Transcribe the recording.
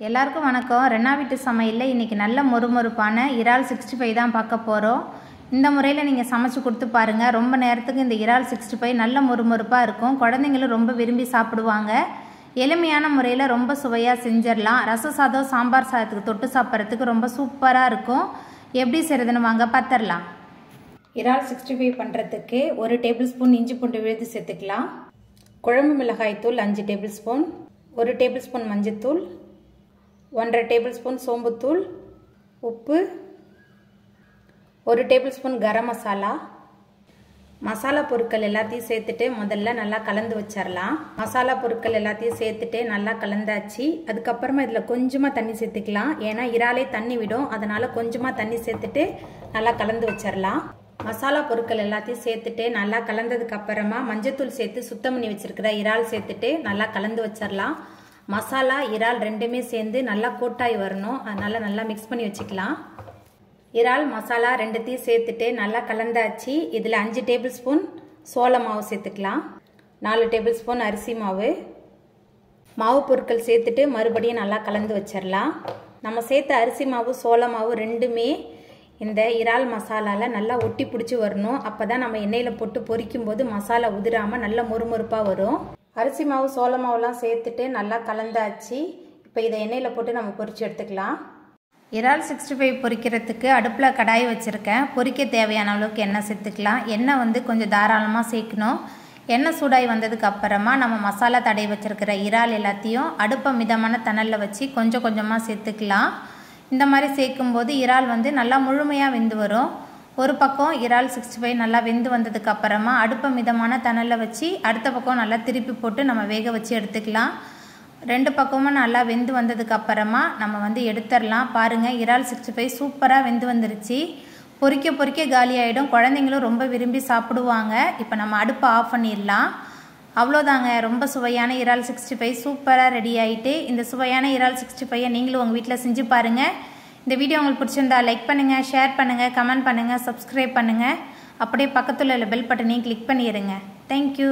எல்லாருக்கும் வணக்கம். ரெனா வீட்டு சமையலில் இன்றைக்கி நல்ல மொறுமொறுப்பான இறால் 65 தான் பார்க்க போகிறோம். இந்த முறையில் நீங்கள் சமைச்சு கொடுத்து பாருங்கள். ரொம்ப நேரத்துக்கு இந்த இறால் 65 நல்ல மொறுமொறுப்பாக இருக்கும். குழந்தைங்களும் ரொம்ப விரும்பி சாப்பிடுவாங்க. எளிமையான முறையில் ரொம்ப சுவையாக செஞ்சிடலாம். ரச சாதம் சாம்பார் சாதத்துக்கு தொட்டு சாப்பிட்றதுக்கு ரொம்ப சூப்பராக இருக்கும். எப்படி செய்கிறதுன்னு வாங்க பார்த்துடலாம். இறால் 65 பண்ணுறதுக்கு 1 டேபிள் ஸ்பூன் இஞ்சி பூண்டு விழுது சேர்த்துக்கலாம். குழம்பு மிளகாய் தூள் 5 டேபிள் ஸ்பூன், 1 டேபிள் ஸ்பூன் மஞ்சத்தூள், 1/2 டேபிள் ஸ்பூன் சோம்புத்தூள், உப்பு, 1 டேபிள் ஸ்பூன் கரம் மசாலா. மசாலா பொருட்கள் எல்லாத்தையும் சேர்த்துட்டு முதல்ல நல்லா கலந்து வச்சிடலாம். மசாலா பொருட்கள் எல்லாத்தையும் சேர்த்துட்டு நல்லா கலந்தாச்சு. அதுக்கப்புறமா இதில் கொஞ்சமாக தண்ணி சேர்த்துக்கலாம். ஏன்னா இறாலே தண்ணி விடும், அதனால கொஞ்சமாக தண்ணி சேர்த்துட்டு நல்லா கலந்து வச்சிடலாம். மசாலா பொருட்கள் எல்லாத்தையும் சேர்த்துட்டு நல்லா கலந்ததுக்கு அப்புறமா மஞ்சத்தூள் சேர்த்து சுத்தம் பண்ணி வச்சிருக்கிற இறால் சேர்த்துட்டு நல்லா கலந்து வச்சிடலாம். மசாலா இறால் ரெண்டுமே சேர்ந்து நல்லா கோட்டாய் வரணும், அதனால நல்லா மிக்ஸ் பண்ணி வச்சுக்கலாம். இறால் மசாலா ரெண்டுத்தையும் சேர்த்துட்டு நல்லா கலந்தாச்சு. இதில் 5 டேபிள் ஸ்பூன் சோள மாவு சேர்த்துக்கலாம். 4 டேபிள் ஸ்பூன் அரிசி மாவு. மாவு பொருட்கள் சேர்த்துட்டு மறுபடியும் நல்லா கலந்து வச்சிடலாம். நம்ம சேர்த்த அரிசி மாவு சோள மாவு ரெண்டுமே இந்த இறால் மசாலாவில் நல்லா ஒட்டி பிடிச்சி வரணும். அப்போ தான் நம்ம எண்ணெயில் போட்டு பொரிக்கும் போது மசாலா உதிராமல் நல்ல மொறுமொறுப்பாக வரும். அரிசி மாவு சோள மாவுலாம் சேர்த்துட்டு நல்லா கலந்தாச்சு. இப்போ இதை எண்ணெயில் போட்டு நம்ம பொரிச்சு எடுத்துக்கலாம். இறால் 65 பொரிக்கிறதுக்கு அடுப்பில் கடாய் வச்சுருக்கேன். பொரிக்க தேவையான அளவுக்கு எண்ணெய் சேர்த்துக்கலாம். எண்ணெய் கொஞ்சம் தாராளமாக சேர்க்கணும். எண்ணெய் சூடாகி வந்ததுக்கு அப்புறமா நம்ம மசாலா தடவி வச்சுருக்கிற இறால் எல்லாத்தையும் அடுப்பை மிதமான தணலில் வச்சு கொஞ்சம் கொஞ்சமாக சேர்த்துக்கலாம். இந்த மாதிரி சேர்க்கும்போது இறால் நல்லா முழுமையாக வெந்து வரும். ஒரு பக்கம் இறால் 65 நல்லா வெந்து வந்ததுக்கு அப்புறமா அடுப்பை மிதமான தணலில் வச்சு அடுத்த பக்கம் நல்லா திருப்பி போட்டு நம்ம வேக வச்சு எடுத்துக்கலாம். 2 பக்கமும் நல்லா வெந்து வந்ததுக்கு அப்புறமா நம்ம எடுத்துடலாம். பாருங்கள், இறால் 65 சூப்பராக வெந்து வந்துருச்சு. பொரிக்க பொரிக்க காலி ஆகிடும். குழந்தைங்களும் ரொம்ப விரும்பி சாப்பிடுவாங்க. இப்போ நம்ம அடுப்பை ஆஃப் பண்ணிடலாம். அவ்வளோதாங்க, ரொம்ப சுவையான இறால் 65 சூப்பராக ரெடி ஆகிட்டு. இந்த சுவையான இறால் 65 நீங்களும் உங்கள் வீட்டில் செஞ்சு பாருங்கள். இந்த வீடியோ உங்களுக்கு பிடிச்சிருந்தா லைக் பண்ணுங்கள், ஷேர் பண்ணுங்கள், கமெண்ட் பண்ணுங்கள், சப்ஸ்கிரைப் பண்ணுங்கள். அப்படியே பக்கத்தில் உள்ள பெல் பட்டனையும் கிளிக் பண்ணிடுங்க. தேங்க்யூ.